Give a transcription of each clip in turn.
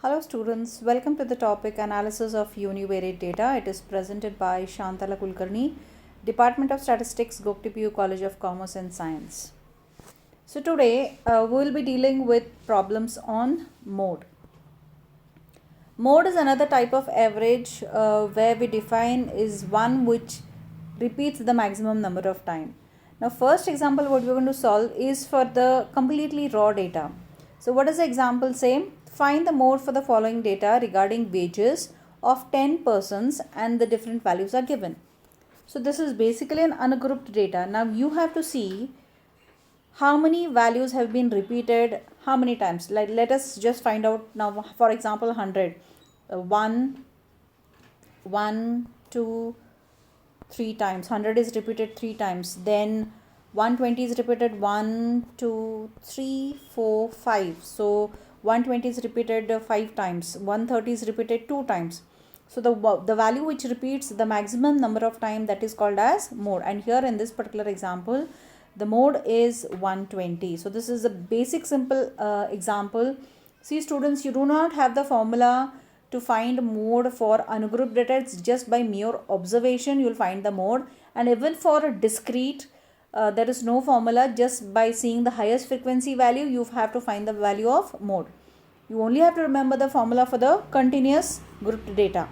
Hello students, welcome to the topic Analysis of Univariate Data. It is presented by Shantala Kulkarni, Department of Statistics, Gokti PU College of Commerce and Science. So today we will be dealing with problems on mode. Mode is another type of average where we define is one which repeats the maximum number of time. Now first example what we are going to solve is for the completely raw data. So what does the example say? Find the mode for the following data regarding wages of 10 persons and the different values are given. So this is basically an ungrouped data. Now you have to see how many values have been repeated how many times. Like let us just find out now, for example 100. 1, 2, 3 times. 100 is repeated 3 times. Then 120 is repeated 1, 2, 3, 4, 5. So 120 is repeated 5 times. 130 is repeated 2 times. So the value which repeats the maximum number of time, that is called as mode. And here in this particular example, the mode is 120. So this is a basic simple example. See students, you do not have the formula to find mode for ungrouped data. It's just by mere observation you will find the mode. And even for a discrete, there is no formula. Just by seeing the highest frequency value, you have to find the value of mode. You only have to remember the formula for the continuous grouped data.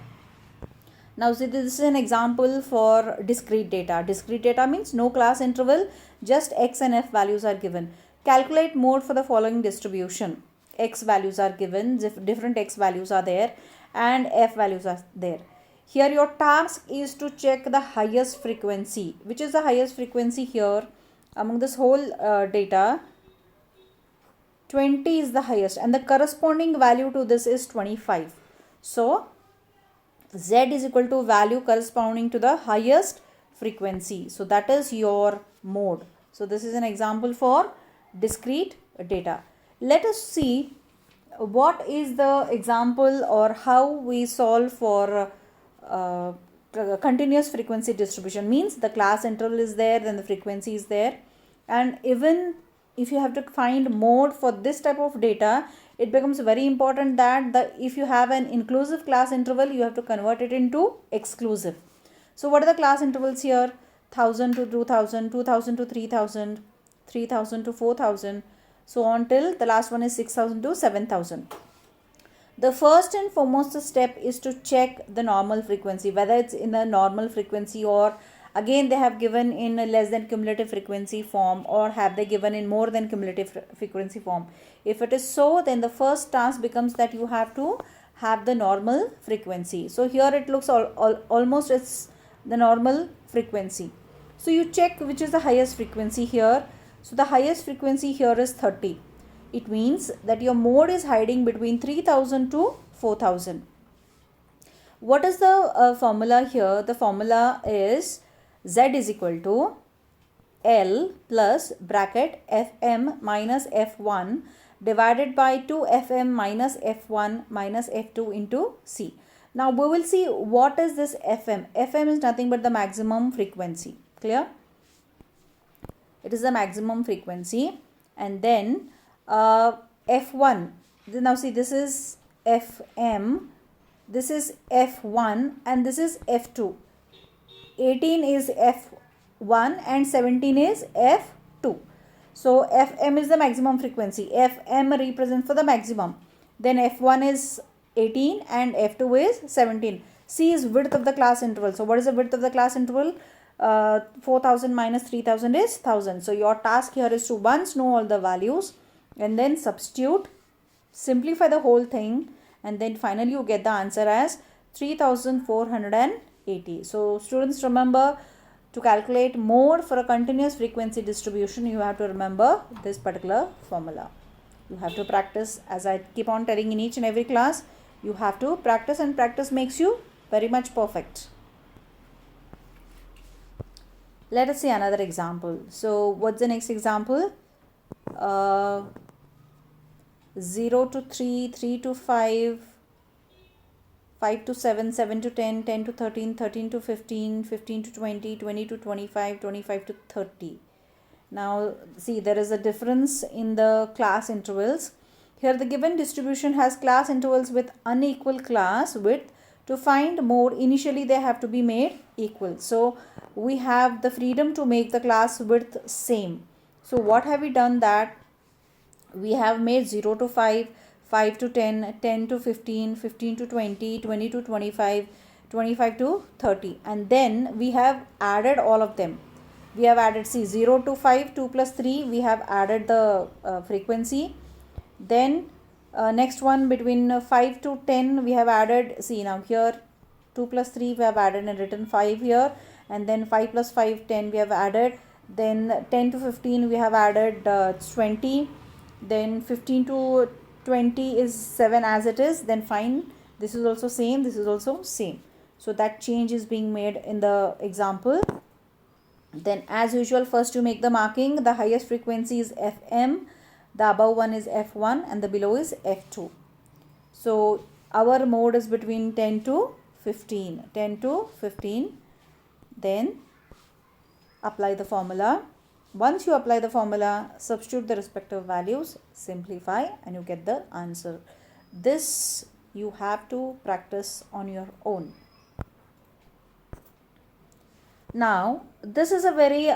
Now see, this is an example for discrete data. Discrete data means no class interval, just x and f values are given. Calculate mode for the following distribution. X values are given, different x values are there and f values are there. Here your task is to check the highest frequency. Which is the highest frequency here among this whole data? 20 is the highest and the corresponding value to this is 25. So z is equal to value corresponding to the highest frequency. So that is your mode. So this is an example for discrete data. Let us see what is the example or how we solve for continuous frequency distribution. Means the class interval is there, then the frequency is there, and even if you have to find mode for this type of data, it becomes very important that if you have an inclusive class interval, you have to convert it into exclusive. So what are the class intervals here? 1000 to 2000, 2000 to 3000, 3000 to 4000, so on till the last one is 6000 to 7000. The first and foremost step is to check the normal frequency, whether it's in a normal frequency or again they have given in a less than cumulative frequency form, or have they given in more than cumulative frequency form. If it is so, then the first task becomes that you have to have the normal frequency. So here it looks almost it's the normal frequency. So you check which is the highest frequency here. So the highest frequency here is 30. It means that your mode is hiding between 3000 to 4000. What is the formula here? The formula is z is equal to L plus bracket Fm minus F1 divided by 2Fm minus F1 minus F2 into C. Now we will see what is this Fm. Fm is nothing but the maximum frequency. Clear? It is the maximum frequency. And then F1. Now see, this is Fm, this is F1 and this is F2. 18 is F1 and 17 is F2. So Fm is the maximum frequency. Fm represents for the maximum. Then F1 is 18 and F2 is 17. C is width of the class interval. So what is the width of the class interval? 4000 minus 3000 is 1000. So your task here is to once know all the values and then substitute, simplify the whole thing, and then finally you get the answer as 3480. So students, remember, to calculate mode for a continuous frequency distribution, you have to remember this particular formula. You have to practice, as I keep on telling in each and every class, you have to practice, and practice makes you very much perfect. Let us see another example. So what's the next example? 0 to 3, 3 to 5, 5 to 7, 7 to 10, 10 to 13, 13 to 15, 15 to 20, 20 to 25, 25 to 30. Now see, there is a difference in the class intervals. Here the given distribution has class intervals with unequal class width. To find mode, initially they have to be made equal. So we have the freedom to make the class width same. So what have we done? That we have made 0 to 5, 5 to 10, 10 to 15, 15 to 20, 20 to 25, 25 to 30, and then we have added all of them. We have added, see, 0 to 5, 2 plus 3, we have added the frequency. Then next one, between 5 to 10, we have added, see now here 2 plus 3 we have added and written 5 here, and then 5 plus 5, 10 we have added. Then 10 to 15 we have added 20. Then 15 to 20 is 7 as it is. Then fine, this is also same, this is also same. So that change is being made in the example. Then as usual, first you make the marking. The highest frequency is FM, the above one is F1, and the below is F2. So our mode is between 10 to 15. 10 to 15. Then apply the formula. Once you apply the formula, substitute the respective values, simplify, and you get the answer. This you have to practice on your own. Now, this is a very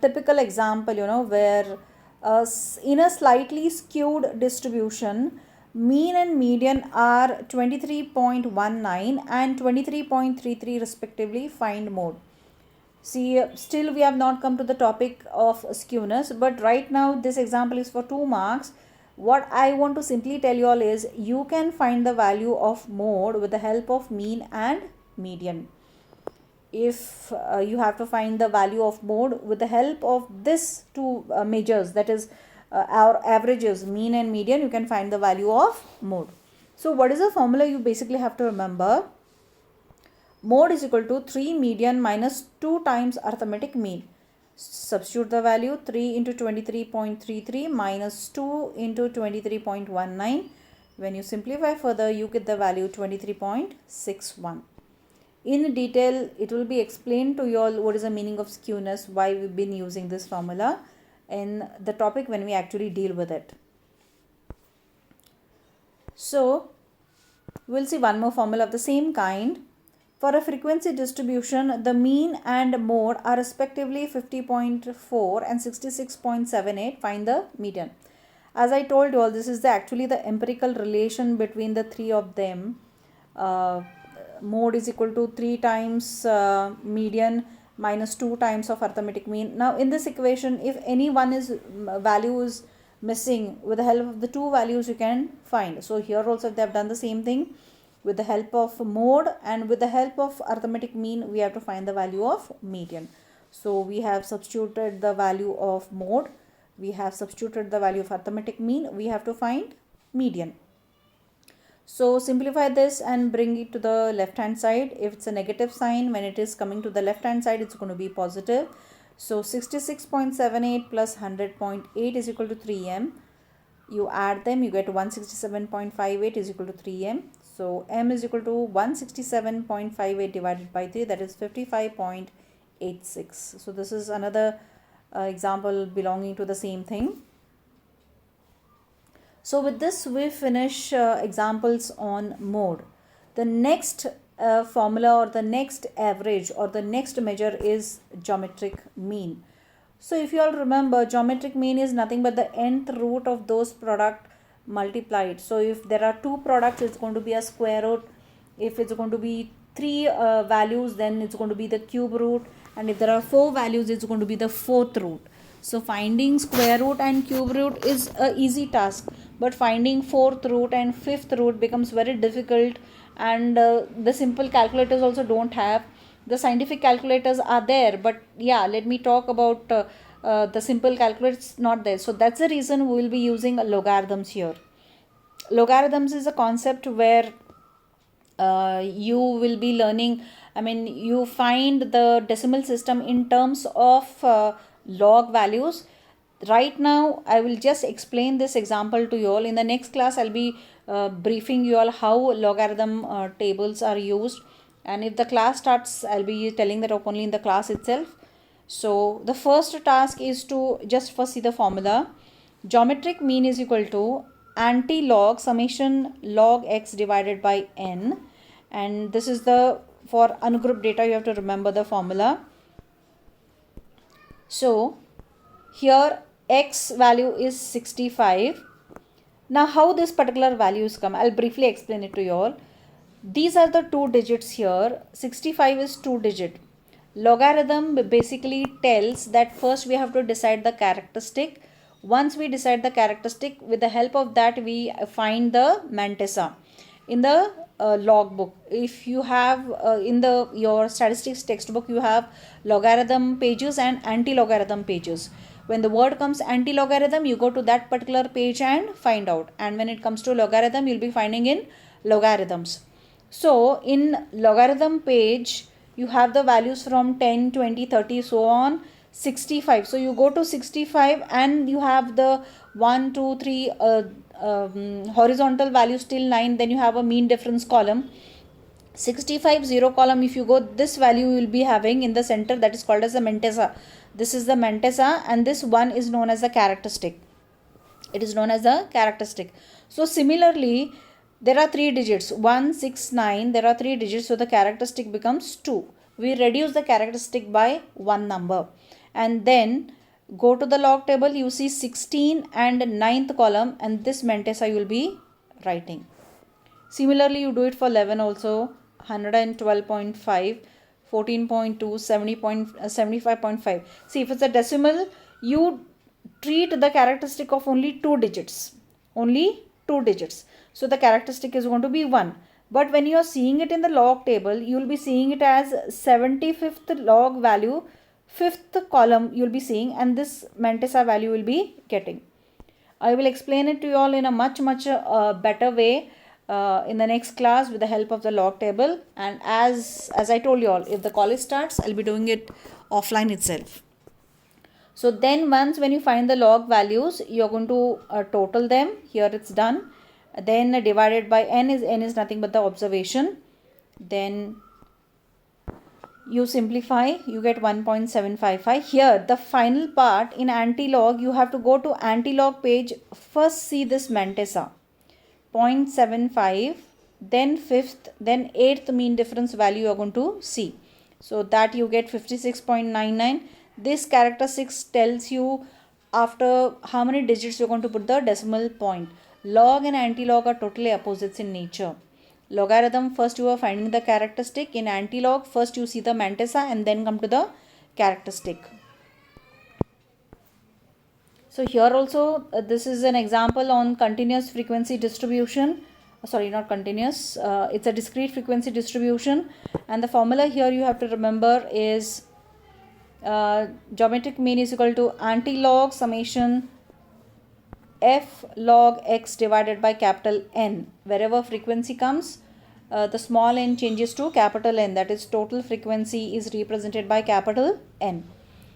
typical example, where in a slightly skewed distribution, mean and median are 23.19 and 23.33 respectively. Find mode. See, still we have not come to the topic of skewness, but right now this example is for 2 marks. What I want to simply tell you all is, you can find the value of mode with the help of mean and median. If you have to find the value of mode with the help of this 2 measures, that is our averages, mean and median, you can find the value of mode. So what is the formula you basically have to remember? Mode is equal to 3 median minus 2 times arithmetic mean. Substitute the value, 3 into 23.33 minus 2 into 23.19. When you simplify further, you get the value 23.61. In detail, it will be explained to you all what is the meaning of skewness, why we've been using this formula in the topic when we actually deal with it. So, we'll see one more formula of the same kind. For a frequency distribution, the mean and mode are respectively 50.4 and 66.78. Find the median. As I told you all, this is actually the empirical relation between the 3 of them. Mode is equal to 3 times median minus 2 times of arithmetic mean. Now in this equation, if any one value is missing, with the help of the 2 values you can find. So here also they have done the same thing. With the help of mode and with the help of arithmetic mean, we have to find the value of median. So we have substituted the value of mode, we have substituted the value of arithmetic mean, we have to find median. So simplify this and bring it to the left hand side. If it's a negative sign, when it is coming to the left hand side, it's going to be positive. So 66.78 plus 100.8 is equal to 3m. You add them, you get 167.58 is equal to 3m. So m is equal to 167.58 divided by 3, that is 55.86. So this is another example belonging to the same thing. So with this we finish examples on mode. The next formula or the next average or the next measure is geometric mean. So if you all remember, geometric mean is nothing but the nth root of those product multiplied. So if there are 2 products, it's going to be a square root. If it's going to be 3 values, then it's going to be the cube root, and if there are 4 values, it's going to be the 4th root. So finding square root and cube root is a easy task, but finding 4th root and 5th root becomes very difficult, and the simple calculators also don't have. The scientific calculators are there, but yeah, let me talk about the simple calculators not there. So that's the reason we will be using logarithms here. Logarithms is a concept where you will be learning, you find the decimal system in terms of log values. Right now I will just explain this example to you all. In the next class I'll be briefing you all how logarithm tables are used, and if the class starts, I'll be telling that only in the class itself. So the first task is to just first see the formula. Geometric mean is equal to anti-log summation log x divided by n, and this is the, for ungrouped data you have to remember the formula. So here x value is 65. Now how this particular values come, I'll briefly explain it to you all. These are the two digits here. 65 is 2 digit. Logarithm basically tells that first we have to decide the characteristic. Once we decide the characteristic, with the help of that we find the mantissa. In the log book, if you have in the your statistics textbook, you have logarithm pages and anti-logarithm pages. When the word comes anti-logarithm, you go to that particular page and find out, and when it comes to logarithm, you'll be finding in logarithms. So in logarithm page, you have the values from 10, 20, 30, so on, 65. So you go to 65 and you have the 1, 2, 3 horizontal values till 9. Then you have a mean difference column. 65 0 column, if you go, this value you will be having in the center, that is called as the mantissa. This is the mantissa, and this one is known as the characteristic. It is known as the characteristic. So similarly, there are 3 digits, 1, 6, 9. There are 3 digits, so the characteristic becomes 2. We reduce the characteristic by 1 number. And then go to the log table, you see 16 and 9th column, and this mantissa you will be writing. Similarly, you do it for 11 also, 112.5, 14.2, 75.5. See, if it's a decimal, you treat the characteristic of only 2 digits. Only 2 digits. So the characteristic is going to be 1. But when you are seeing it in the log table, you will be seeing it as 75th log value, 5th column you will be seeing, and this mantissa value will be getting. I will explain it to you all in a much better way in the next class with the help of the log table. And as I told you all, if the college starts, I'll be doing it offline itself. So then once when you find the log values, you're going to total them. Here it's done. Then divided by n is nothing but the observation. Then you simplify, you get 1.755. Here the final part in anti-log, you have to go to anti-log page, first see this mantissa, 0.75, then 5th, then 8th mean difference value you are going to see. So that you get 56.99. This characteristics tells you after how many digits you're going to put the decimal point. Log and anti-log are totally opposites in nature. Logarithm, first you are finding the characteristic. In anti-log, first you see the mantissa and then come to the characteristic. So here also this is an example on continuous frequency distribution. Sorry, not continuous. It's a discrete frequency distribution, and the formula here you have to remember is geometric mean is equal to anti-log summation f log x divided by capital N. Wherever frequency comes, the small n changes to capital N, that is total frequency is represented by capital N.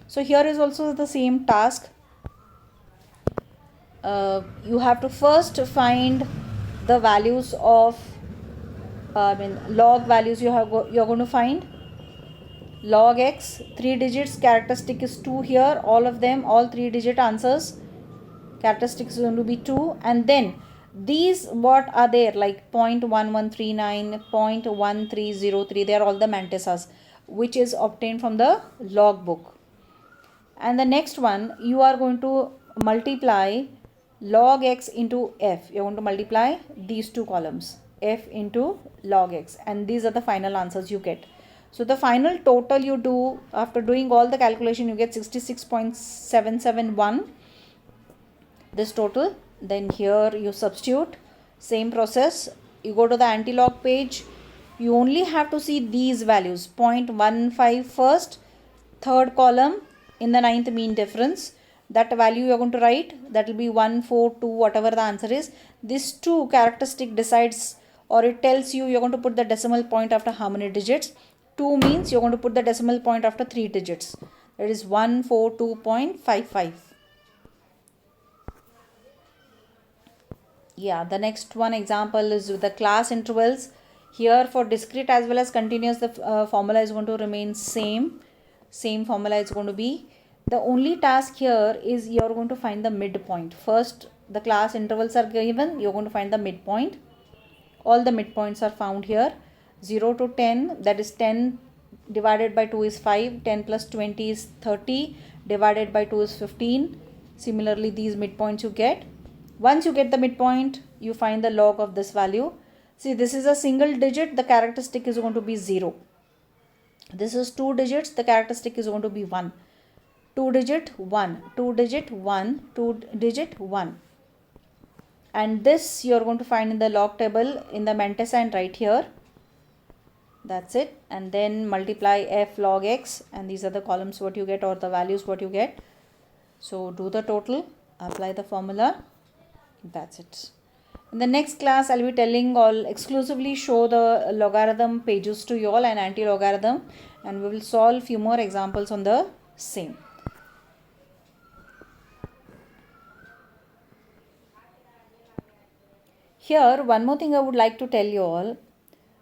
So here is also the same task. You have to first find the values of log values. You're going to find log x, 3 digits, characteristic is 2 here, all of them, all 3 digit answers, characteristic is going to be 2, and then these what are there, like 0.1139, 0.1303, they are all the mantissas which is obtained from the log book. And the next one, you are going to multiply log x into f. You are going to multiply these two columns, f into log x, and these are the final answers you get. So the final total you do, after doing all the calculation, you get 66.771, this total. Then here you substitute, same process, you go to the anti-log page, you only have to see these values, 0.15 first, third column in the 9th mean difference, that value you are going to write, that will be 142, whatever the answer is. This 2 characteristic decides, or it tells you, you are going to put the decimal point after how many digits. 2 means you are going to put the decimal point after 3 digits, that is 142.55. Yeah, the next one example is with the class intervals. Here for discrete as well as continuous, the formula is going to remain same formula is going to be. The only task here is you are going to find the midpoint. First the class intervals are given, you're going to find the midpoint. All the midpoints are found here. 0 to 10, that is 10 divided by 2 is 5, 10 plus 20 is 30, divided by 2 is 15. Similarly, these midpoints you get. Once you get the midpoint, you find the log of this value. See, this is a single digit, the characteristic is going to be 0. This is 2 digits, the characteristic is going to be 1. 2 digit 1, 2 digit 1, 2 digit 1. And this you are going to find in the log table in the Mantissa and right here. That's it. And then multiply f log x, and these are the columns what you get, or the values what you get. So do the total, apply the formula. That's it. In the next class, I'll be telling all exclusively show the logarithm pages to you all and anti-logarithm, and we will solve few more examples on the same. Here, one more thing I would like to tell you all.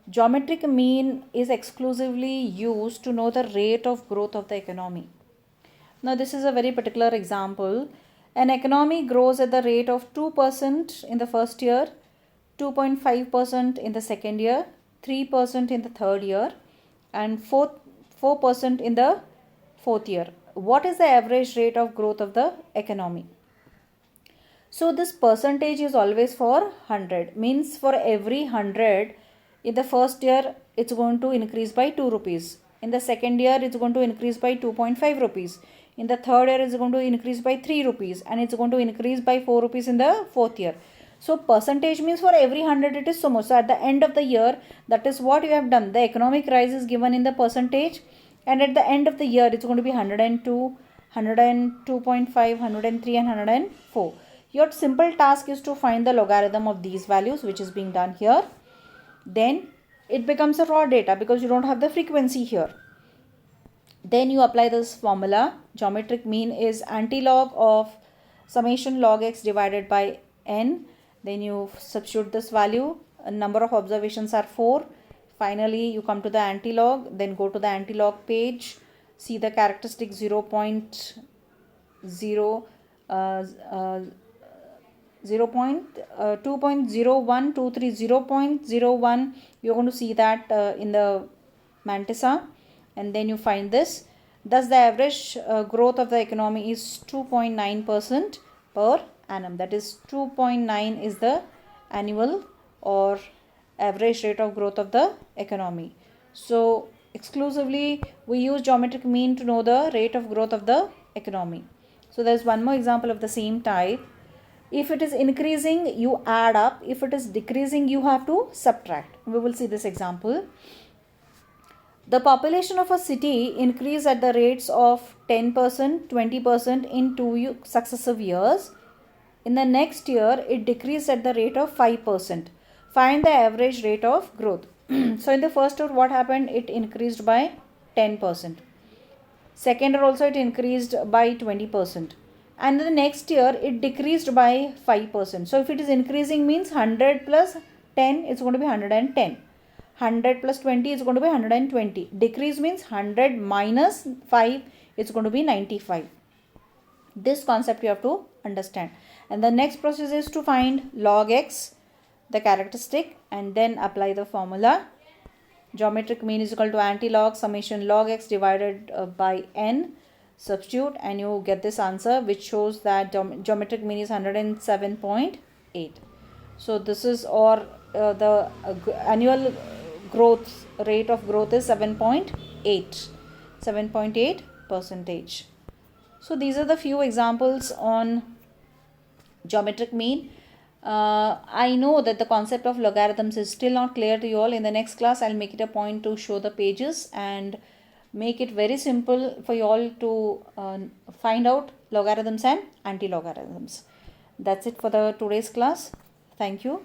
Geometric mean is exclusively used to know the rate of growth of the economy. Now, this is a very particular example. An economy grows at the rate of 2% in the first year, 2.5% in the second year, 3% in the third year, and 4% in the fourth year. What is the average rate of growth of the economy? So this percentage is always for 100, means for every 100 in the first year it's going to increase by 2 rupees. In the second year it's going to increase by 2.5 rupees. In the third year it's going to increase by 3 rupees, and it's going to increase by 4 rupees in the fourth year. So percentage means for every 100 it is so much. So at the end of the year, that is what you have done. The economic rise is given in the percentage, and at the end of the year it's going to be 102, 102.5, 103 and 104. Your simple task is to find the logarithm of these values, which is being done here. Then it becomes a raw data because you don't have the frequency here. Then you apply this formula. Geometric mean is antilog of summation log x divided by n. Then you substitute this value. A number of observations are 4. Finally, you come to the antilog. Then go to the antilog page. See the characteristic 0.0. 2.0123, 0.01, you're going to see that in the Mantissa, and then you find this. Thus the average growth of the economy is 2.9% per annum. That is 2.9 is the annual or average rate of growth of the economy. So exclusively we use geometric mean to know the rate of growth of the economy. So there's one more example of the same type. If it is increasing, you add up. If it is decreasing, you have to subtract. We will see this example. The population of a city increased at the rates of 10%, 20% in 2 successive years. In the next year, it decreased at the rate of 5%. Find the average rate of growth. So in the first year, what happened? It increased by 10%. Second year also it increased by 20%. And the next year it decreased by 5%. So if it is increasing means 100 plus 10 is going to be 110. 100 plus 20 is going to be 120. Decrease means 100 minus 5 is going to be 95. This concept you have to understand. And the next process is to find log x, the characteristic, and then apply the formula. Geometric mean is equal to antilog summation log x divided by n. Substitute and you get this answer, which shows that geometric mean is 107.8. So this is, or the annual growth rate of growth is 7.8 percentage. So these are the few examples on geometric mean. I know that the concept of logarithms is still not clear to you all. In the next class I'll make it a point to show the pages and make it very simple for you all to find out logarithms and anti-logarithms. That's it for the today's class. Thank you.